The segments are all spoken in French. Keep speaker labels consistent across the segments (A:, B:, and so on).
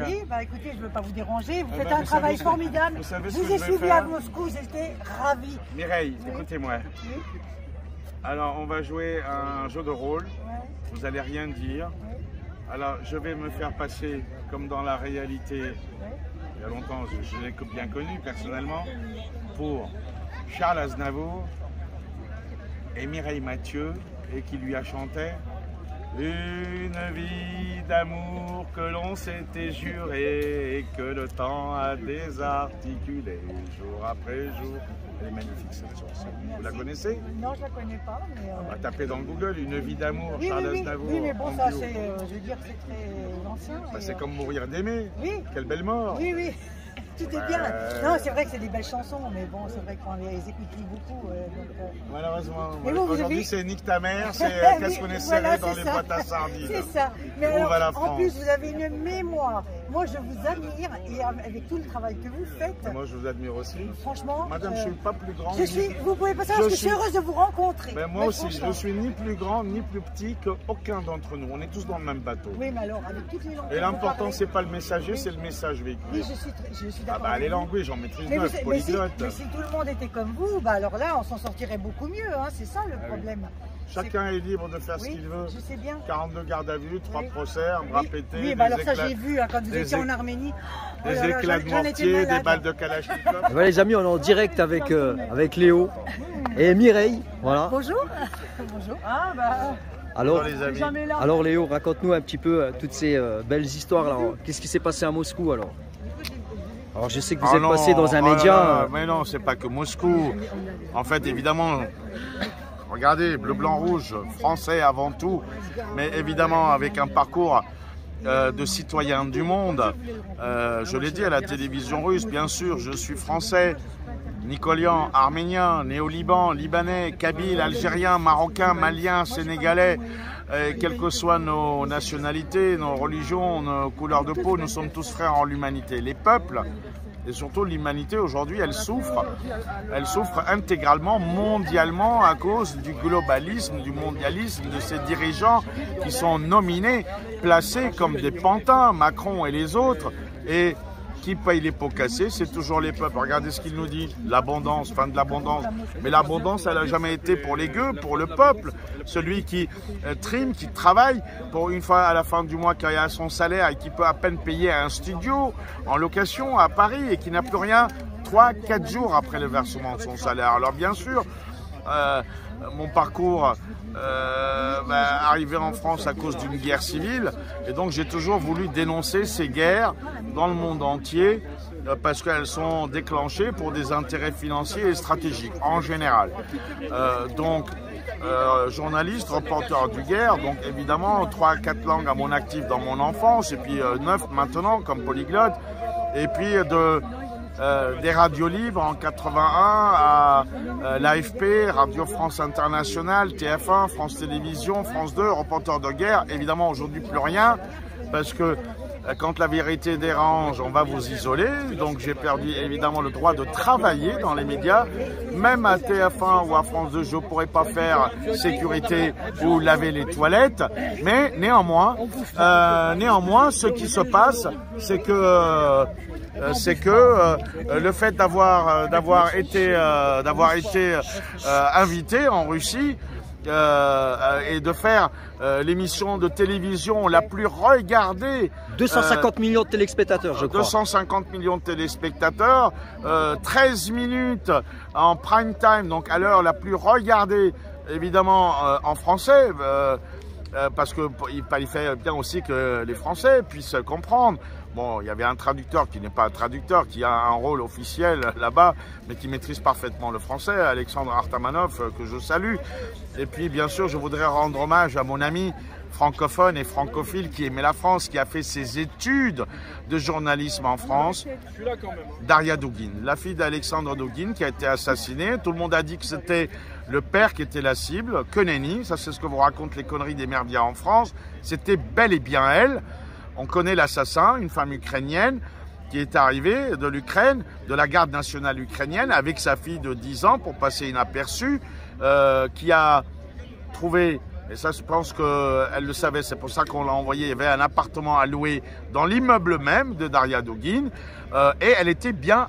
A: Oui, bah écoutez, je ne veux pas vous déranger, vous faites
B: ben,
A: un travail formidable.
B: Vous savez ce
A: Je
B: que
A: vous ai
B: je vais
A: suivi
B: faire
A: à Moscou, j'étais ravie.
B: Mireille,
A: Oui.
B: écoutez-moi.
A: Oui.
B: Alors, on va jouer un jeu de rôle.
A: Ouais.
B: Vous n'allez rien dire.
A: Oui.
B: Alors, je vais me faire passer comme dans la réalité.
A: Oui.
B: Il y a longtemps, je l'ai bien connu personnellement, pour Charles Aznavour et Mireille Mathieu, et qui lui a chanté une vie d'amour que l'on s'était juré et que le temps a désarticulé jour après jour. Elle est magnifique cette chanson. Vous la connaissez?
A: Non, je ne la connais pas. Mais
B: On va taper dans Google une vie d'amour,
A: oui,
B: Charles
A: oui,
B: Aznavour.
A: oui, mais bon,
B: en
A: ça,
B: duo.
A: c'est, je veux dire, c'est très ancien.
B: Bah,
A: et,
B: c'est comme mourir d'aimer.
A: Oui.
B: Quelle belle mort.
A: Oui, oui, tout est bien. Non, c'est vrai que c'est des belles chansons, mais bon, c'est vrai qu'on les écoute plus beaucoup.
B: Malheureusement,
A: Mais vous
B: aujourd'hui
A: avez-
B: c'est nique ta mère, c'est
A: Oui,
B: qu'est-ce qu'on est
A: voilà,
B: serré dans
A: c'est
B: les
A: ça.
B: boîtes à sardines.
A: C'est ça. Mais
B: Où
A: alors,
B: va la
A: en
B: France?
A: plus, vous avez une mémoire. Moi, je vous admire et avec tout le travail que vous faites,
B: Moi je vous admire aussi.
A: franchement.
B: Madame, je ne suis pas plus grand.
A: Vous pouvez pas savoir,
B: Je
A: je suis
B: suis-
A: heureuse de vous rencontrer.
B: Mais moi
A: Mais
B: aussi,
A: franchement.
B: je suis ni plus grand ni plus petit qu'aucun d'entre nous. On est tous dans le même bateau.
A: Oui, mais alors, avec toutes les langues.
B: Et l'important,
A: c'est
B: c'est pas le messager, c'est le message véhiculé.
A: Oui, je suis
B: Ah
A: d'accord.
B: bah
A: avec
B: les
A: vous.
B: langues, oui, j'en maîtrise
A: Mais,
B: 9,
A: mais si
B: polyglotte.
A: tout le monde était comme vous, bah alors là, on s'en sortirait beaucoup mieux. Hein, c'est ça le
B: oui.
A: problème.
B: Chacun est libre de faire ce
A: Oui,
B: qu'il veut.
A: je sais bien.
B: 42 gardes à vue, 3
A: Oui.
B: procès, un bras pété,
A: Oui,
B: des
A: bah alors ça
B: éclats,
A: j'ai vu hein, quand vous
B: des
A: étiez en
B: éc-
A: Arménie. Oh
B: des
A: là là,
B: éclats de
A: j'en étais
B: mortier, des
A: malade.
B: balles de Kalachnikov.
C: Voilà les amis, on est en direct avec Léo et Mireille. Voilà.
A: Bonjour. Bonjour. Ah bah.
C: Alors,
B: les amis.
A: Jamais là.
C: alors Léo, raconte-nous un petit peu toutes ces belles histoires là. Qu'est-ce qui s'est passé à Moscou alors? Alors je sais que vous êtes
B: non,
C: passé dans un
B: oh là
C: média.
B: là, mais non, c'est pas que Moscou. En fait, évidemment, regardez, bleu, blanc, rouge, français avant tout, mais évidemment avec un parcours de citoyen du monde. Je l'ai dit à la télévision russe, bien sûr, je suis français, nicolian, arménien, né au Liban, libanais, kabyle, algérien, marocain, malien, sénégalais. Quelles que soient nos nationalités, nos religions, nos couleurs de peau, nous sommes tous frères en l'humanité. Les peuples, et surtout l'humanité aujourd'hui, elle souffre intégralement, mondialement, à cause du globalisme, du mondialisme, de ces dirigeants qui sont nominés, placés comme des pantins, Macron et les autres, et qui paye les pots cassés, c'est toujours les peuples. Regardez ce qu'il nous dit, l'abondance, fin de l'abondance. Mais l'abondance, elle n'a jamais été pour les gueux, pour le peuple. Celui qui trime, qui travaille, pour une fois à la fin du mois, qui a son salaire et qui peut à peine payer un studio en location à Paris et qui n'a plus rien 3-4 jours après le versement de son salaire. Alors bien sûr, mon parcours arrivé en France à cause d'une guerre civile, et donc j'ai toujours voulu dénoncer ces guerres dans le monde entier parce qu'elles sont déclenchées pour des intérêts financiers et stratégiques en général. Journaliste, reporter du guerre, donc évidemment 3-4 langues à mon actif dans mon enfance, et puis 9 maintenant comme polyglotte, et puis des radios libres en 81 à l'AFP, Radio France Internationale, TF1, France Télévisions, France 2, reporter de guerre. Évidemment aujourd'hui plus rien parce que quand la vérité dérange, on va vous isoler. Donc j'ai perdu évidemment le droit de travailler dans les médias. Même à TF1 ou à France 2, je ne pourrais pas faire sécurité ou laver les toilettes. Mais néanmoins, ce qui se passe, c'est que le fait d'avoir été invité en Russie et de faire l'émission de télévision la plus regardée.
C: 250 millions de téléspectateurs, je crois.
B: 250 millions de téléspectateurs, 13 minutes en prime time, donc à l'heure la plus regardée, évidemment en français, parce qu'il fallait bien aussi que les Français puissent comprendre. Bon, il y avait un traducteur qui n'est pas un traducteur, qui a un rôle officiel là-bas, mais qui maîtrise parfaitement le français, Alexandre Artamanov, que je salue. Et puis, bien sûr, je voudrais rendre hommage à mon ami francophone et francophile qui aimait la France, qui a fait ses études de journalisme en France, Daria Dugin, la fille d'Alexandre Dugin qui a été assassinée. Tout le monde a dit que c'était le père qui était la cible, que nenni, ça c'est ce que vous racontent les conneries des merdias en France. C'était bel et bien elle. On connaît l'assassin, une femme ukrainienne qui est arrivée de l'Ukraine, de la garde nationale ukrainienne, avec sa fille de 10 ans pour passer inaperçue, qui a trouvé Et ça, je pense qu'elle le savait. C'est pour ça qu'on l'a envoyé. Il y avait un appartement à louer dans l'immeuble même de Daria Dugin. Et elle était bien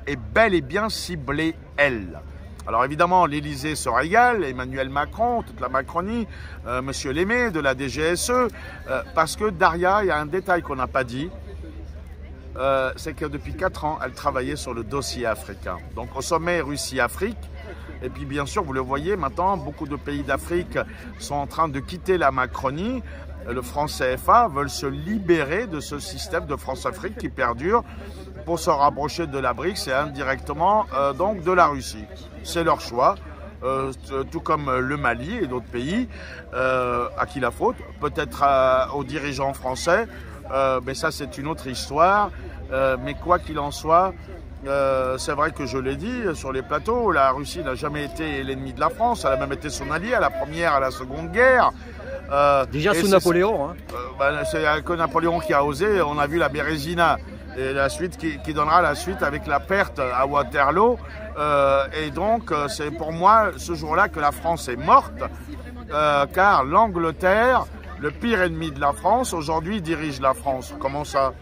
B: et bel et bien ciblée, elle. Alors évidemment, l'Élysée se régale, Emmanuel Macron, toute la Macronie, Monsieur Lémé de la DGSE, parce que Daria, il y a un détail qu'on n'a pas dit, c'est que depuis 4 ans, elle travaillait sur le dossier africain. Donc au sommet Russie-Afrique, et puis bien sûr, vous le voyez maintenant, beaucoup de pays d'Afrique sont en train de quitter la Macronie. Le franc CFA veulent se libérer de ce système de France-Afrique qui perdure pour se rapprocher de la BRICS et indirectement donc de la Russie. C'est leur choix, tout comme le Mali et d'autres pays. À qui la faute? Peut-être aux dirigeants français, mais ça c'est une autre histoire. Mais quoi qu'il en soit, c'est vrai que je l'ai dit sur les plateaux, la Russie n'a jamais été l'ennemi de la France, elle a même été son allié à la Première, à la Seconde Guerre.
C: Déjà sous Napoléon. Hein.
B: C'est que Napoléon qui a osé, on a vu la Bérésina. Et la suite qui donnera la suite avec la perte à Waterloo. Et donc, c'est pour moi ce jour-là que la France est morte, car l'Angleterre, le pire ennemi de la France, aujourd'hui dirige la France. Comment ça?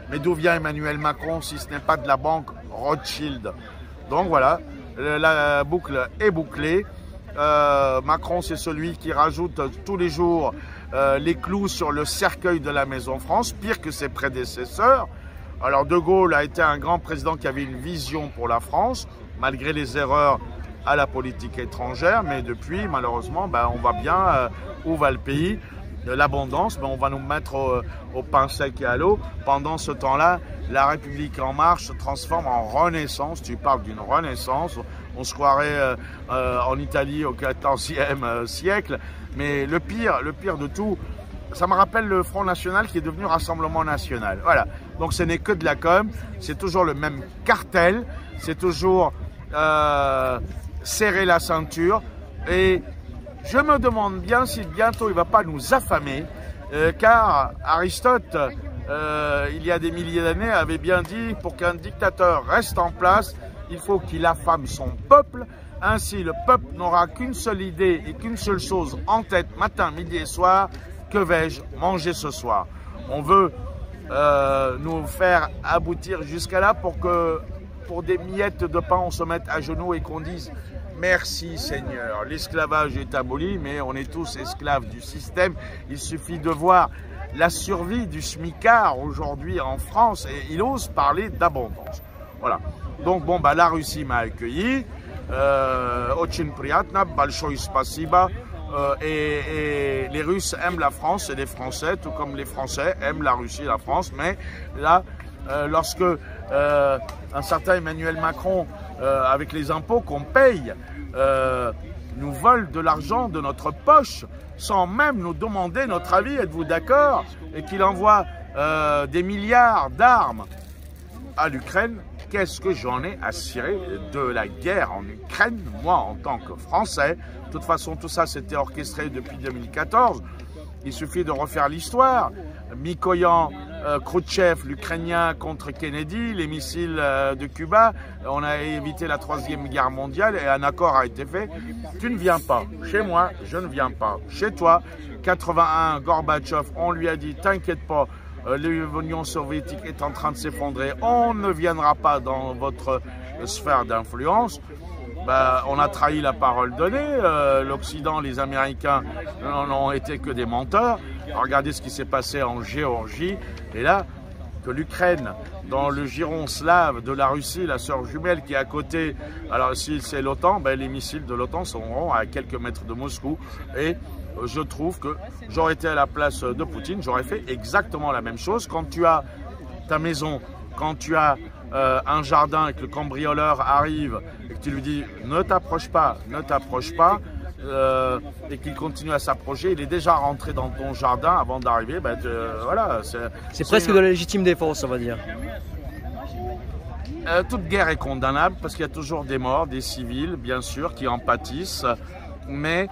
B: Mais d'où vient Emmanuel Macron si ce n'est pas de la banque Rothschild? Donc voilà, la boucle est bouclée. Macron, c'est celui qui rajoute tous les jours les clous sur le cercueil de la Maison France, pire que ses prédécesseurs. Alors De Gaulle a été un grand président qui avait une vision pour la France, malgré les erreurs à la politique étrangère, mais depuis, malheureusement, on voit bien où va le pays. L'abondance, on va nous mettre au pain sec et à l'eau. Pendant ce temps-là, la République en marche se transforme en renaissance. Tu parles d'une renaissance, on se croirait en Italie au XIVe siècle, mais le pire de tout, ça me rappelle le Front National qui est devenu Rassemblement National. Voilà, donc ce n'est que de la com, c'est toujours le même cartel, c'est toujours serrer la ceinture. Et je me demande bien si bientôt il ne va pas nous affamer, car Aristote, il y a des milliers d'années, avait bien dit, pour qu'un dictateur reste en place, il faut qu'il affame son peuple. Ainsi, le peuple n'aura qu'une seule idée et qu'une seule chose en tête, matin, midi et soir: que vais-je manger ce soir? On veut nous faire aboutir jusqu'à là pour que, pour des miettes de pain, on se mette à genoux et qu'on dise merci Seigneur. L'esclavage est aboli, mais on est tous esclaves du système. Il suffit de voir la survie du smicard aujourd'hui en France et il ose parler d'abondance. Voilà. Donc bon, la Russie m'a accueilli. Очень приятно, большое спасибо. Et les Russes aiment la France et les Français, tout comme les Français aiment la Russie et la France. Mais là, lorsque un certain Emmanuel Macron, avec les impôts qu'on paye, nous vole de l'argent de notre poche sans même nous demander notre avis, êtes-vous d'accord? Et qu'il envoie des milliards d'armes à l'Ukraine, qu'est-ce que j'en ai à cirer de la guerre en Ukraine, moi en tant que Français? De toute façon, tout ça c'était orchestré depuis 2014. Il suffit de refaire l'histoire. Mikoyan, Khrouchtchev, l'Ukrainien contre Kennedy, les missiles de Cuba, on a évité la 3e guerre mondiale et un accord a été fait. Tu ne viens pas chez moi, je ne viens pas chez toi. 81, Gorbatchev, on lui a dit, t'inquiète pas, l'Union soviétique est en train de s'effondrer, on ne viendra pas dans votre sphère d'influence. On a trahi la parole donnée, l'Occident, les Américains n'ont été que des menteurs. Regardez ce qui s'est passé en Géorgie, et là, que l'Ukraine, dans le giron slave de la Russie, la sœur jumelle qui est à côté, alors si c'est l'OTAN, les missiles de l'OTAN seront à quelques mètres de Moscou, et je trouve que j'aurais été à la place de Poutine, j'aurais fait exactement la même chose. Quand tu as ta maison, quand tu as un jardin et que le cambrioleur arrive et que tu lui dis ne t'approche pas, et qu'il continue à s'approcher, il est déjà rentré dans ton jardin avant d'arriver, voilà.
C: C'est presque de la légitime défense, on va dire.
B: Toute guerre est condamnable parce qu'il y a toujours des morts, des civils, bien sûr, qui en pâtissent. Mais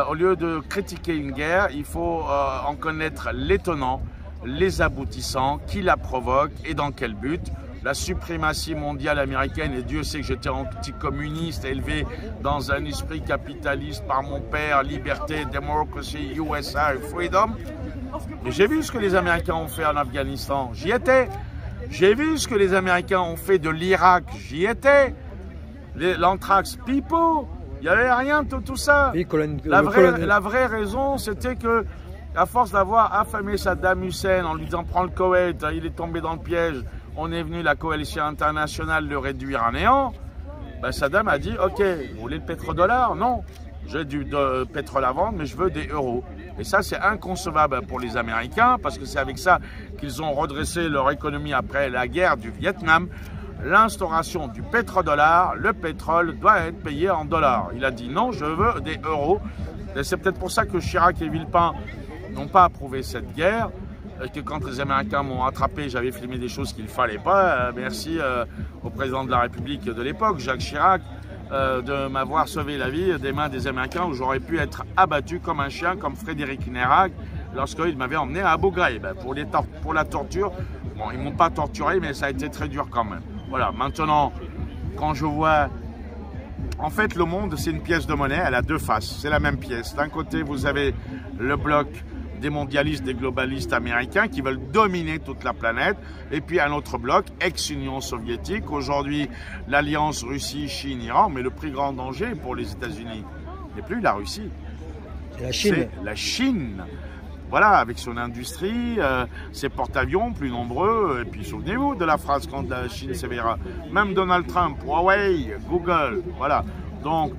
B: au lieu de critiquer une guerre, il faut en connaître les tenants, les aboutissants, qui la provoquent et dans quel but. la suprématie mondiale américaine, et Dieu sait que j'étais anticommuniste, élevé dans un esprit capitaliste par mon père, liberté, democracy, USA et freedom. Mais j'ai vu ce que les Américains ont fait en Afghanistan, j'y étais. J'ai vu ce que les Américains ont fait de l'Irak, j'y étais. L'anthrax, pipeau, il n'y avait rien de tout ça.
C: Oui,
B: La vraie raison, c'était que, à force d'avoir affamé Saddam Hussein en lui disant prends le Koweït, il est tombé dans le piège, on est venu, la coalition internationale, le réduire à néant. Ben Saddam a dit ok, vous voulez le pétrodollar? Non, j'ai du pétrole à vendre, mais je veux des euros. Et ça, c'est inconcevable pour les Américains, parce que c'est avec ça qu'ils ont redressé leur économie après la guerre du Vietnam. L'instauration du pétrodollar, le pétrole doit être payé en dollars. Il a dit non, je veux des euros. Et c'est peut-être pour ça que Chirac et Villepin n'ont pas approuvé cette guerre. Et que quand les Américains m'ont attrapé, j'avais filmé des choses qu'il ne fallait pas. Merci au président de la République de l'époque, Jacques Chirac, de m'avoir sauvé la vie des mains des Américains, où j'aurais pu être abattu comme un chien, comme Frédéric Nérag, lorsqu'il m'avait emmené à Abu Ghraib pour la torture. Bon, ils ne m'ont pas torturé, mais ça a été très dur quand même. Voilà, maintenant, quand je vois... En fait, le monde, c'est une pièce de monnaie, elle a deux faces, c'est la même pièce. D'un côté, vous avez le bloc des mondialistes, des globalistes américains qui veulent dominer toute la planète, et puis un autre bloc, ex-Union soviétique, aujourd'hui l'alliance Russie-Chine-Iran, mais le plus grand danger pour les États-Unis n'est plus la Russie,
C: c'est la Chine.
B: C'est la Chine. Voilà, avec son industrie, ses porte-avions plus nombreux, et puis souvenez-vous de la phrase quand la Chine s'éveillera. Même Donald Trump, Huawei, Google, voilà. Donc,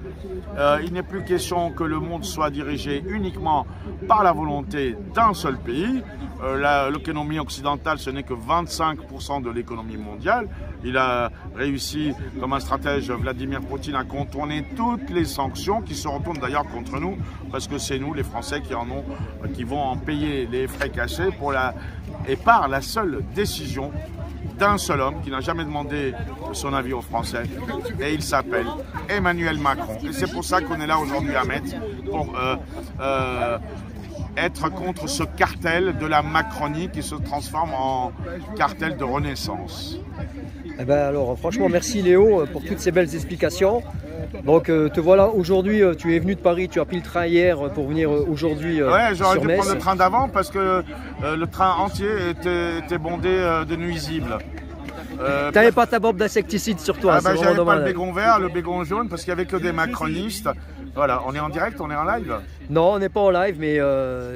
B: il n'est plus question que le monde soit dirigé uniquement par la volonté d'un seul pays. L'économie occidentale, ce n'est que 25% de l'économie mondiale. Il a réussi, comme un stratège, Vladimir Poutine, à contourner toutes les sanctions qui se retournent d'ailleurs contre nous, parce que c'est nous, les Français, qui vont en payer les frais cachés et par la seule décision d'un seul homme qui n'a jamais demandé son avis aux Français, et il s'appelle Emmanuel Macron. Et c'est pour ça qu'on est là aujourd'hui à Metz, pour être contre ce cartel de la Macronie qui se transforme en cartel de renaissance.
C: Eh ben alors, franchement, merci Léo pour toutes ces belles explications. Donc te voilà aujourd'hui, tu es venu de Paris, tu as pris le train hier pour venir aujourd'hui
B: ouais, j'aurais dû
C: Metz.
B: prendre le train d'avant parce que le train entier était bondé de nuisibles.
C: T'avais pas ta bombe d'insecticide sur toi, c'est
B: j'avais
C: vraiment
B: pas
C: dommage.
B: le bégon vert, le bégon jaune, parce qu'il n'y avait que des macronistes. Voilà, on est en direct, on est en live.
C: Non, on n'est pas en live, mais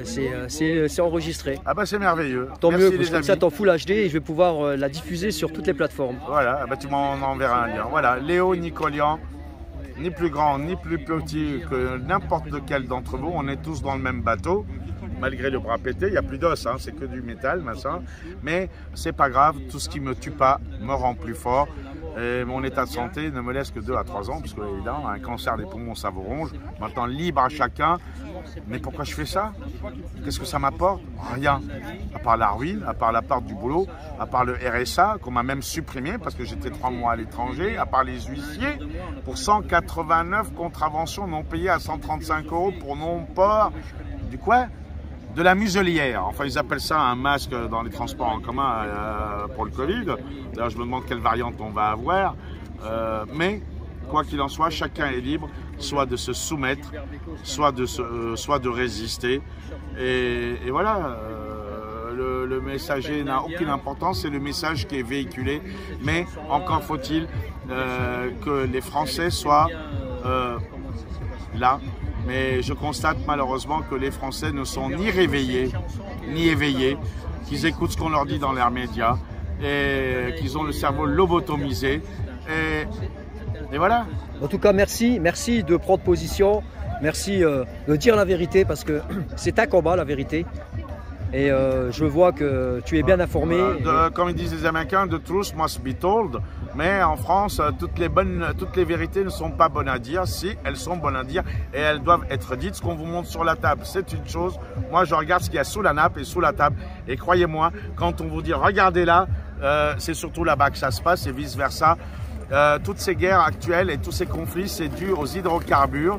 C: c'est enregistré.
B: Ah bah c'est merveilleux.
C: Tant
B: Merci,
C: mieux,
B: les
C: je trouve
B: amis.
C: ça en Full HD et je vais pouvoir la diffuser sur toutes les plateformes.
B: Voilà, bah tu m'en enverras un lien. Voilà, Léo Nicolian, ni plus grand, ni plus petit que n'importe lequel d'entre vous. On est tous dans le même bateau, malgré le bras pété. Il n'y a plus d'os, hein, c'est que du métal, machin. Mais c'est pas grave, tout ce qui me tue pas me rend plus fort. Et mon état de santé ne me laisse que 2 à 3 ans, parce que évidemment, un cancer des poumons, ça vous ronge. Maintenant, libre à chacun. Mais pourquoi je fais ça? Qu'est-ce que ça m'apporte? Rien. À part la ruine, à part la part du boulot, à part le RSA, qu'on m'a même supprimé parce que j'étais 3 mois à l'étranger, à part les huissiers, pour 189 contraventions non payées à 135 € pour non-port. Du quoi? De la muselière. Enfin, ils appellent ça un masque dans les transports en commun pour le Covid. D'ailleurs, je me demande quelle variante on va avoir. Mais, quoi qu'il en soit, chacun est libre, soit de se soumettre, soit de résister. Et voilà, le messager n'a aucune importance, c'est le message qui est véhiculé. Mais encore faut-il que les Français soient là. Mais je constate malheureusement que les Français ne sont ni réveillés, ni éveillés, qu'ils écoutent ce qu'on leur dit dans leurs médias et qu'ils ont le cerveau lobotomisé. Et voilà.
C: En tout cas, merci de prendre position, merci de dire la vérité parce que c'est un combat, la vérité. Et je vois que tu es bien informé.
B: Comme ils disent les Américains, the truth must be told. Mais en France, toutes les vérités ne sont pas bonnes à dire. Si, elles sont bonnes à dire et elles doivent être dites. Ce qu'on vous montre sur la table, c'est une chose. Moi, je regarde ce qu'il y a sous la nappe et sous la table. Et croyez-moi, quand on vous dit regardez là, c'est surtout là-bas que ça se passe et vice-versa. Toutes ces guerres actuelles et tous ces conflits, c'est dû aux hydrocarbures.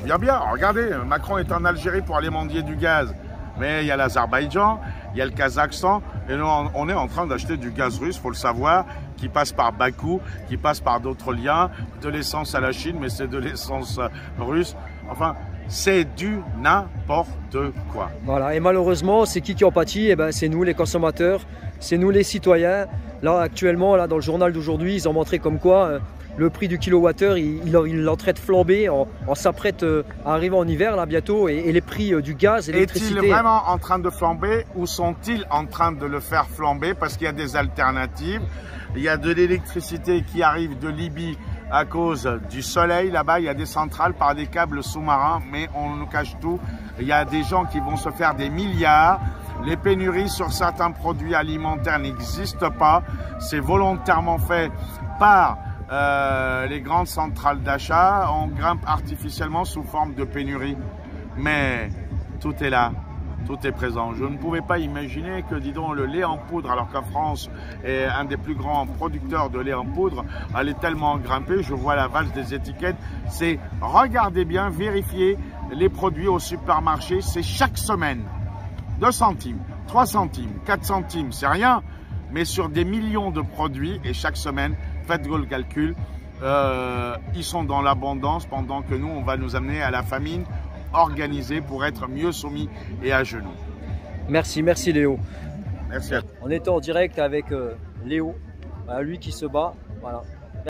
B: Bien, regardez, Macron est en Algérie pour aller mendier du gaz. Mais il y a l'Azerbaïdjan, il y a le Kazakhstan Et nous, on est en train d'acheter du gaz russe, il faut le savoir, qui passe par Bakou, qui passe par d'autres liens, de l'essence à la Chine, mais c'est de l'essence russe. Enfin, c'est du n'importe quoi.
C: Voilà, et malheureusement, c'est qui en pâtit? Eh ben, c'est nous les consommateurs, c'est nous les citoyens. Là, actuellement, là, dans le journal d'aujourd'hui, ils ont montré comme quoi le prix du kilowattheure, il est en train de flamber. On s'apprête à arriver en hiver là bientôt, et les prix du gaz et l'électricité.
B: Est-il vraiment en train de flamber ou sont-ils en train de le faire flamber? Parce qu'il y a des alternatives. Il y a de l'électricité qui arrive de Libye à cause du soleil. Là-bas, il y a des centrales par des câbles sous-marins, mais on nous cache tout. Il y a des gens qui vont se faire des milliards. Les pénuries sur certains produits alimentaires n'existent pas. C'est volontairement fait par les grandes centrales d'achat. On grimpe artificiellement sous forme de pénurie. Mais tout est là. Tout est présent. Je ne pouvais pas imaginer que, dis donc, le lait en poudre, alors qu'en France est un des plus grands producteurs de lait en poudre, allait tellement grimper. Je vois la valse des étiquettes. C'est, regardez bien, vérifiez les produits au supermarché. C'est chaque semaine 2 centimes, 3 centimes, 4 centimes, c'est rien. Mais sur des millions de produits, et chaque semaine, faites le calcul, ils sont dans l'abondance, pendant que nous, on va nous amener à la famine organisé pour être mieux soumis et à genoux.
C: Merci Léo.
B: Merci à toi.
C: On est en direct avec Léo, lui qui se bat. Voilà.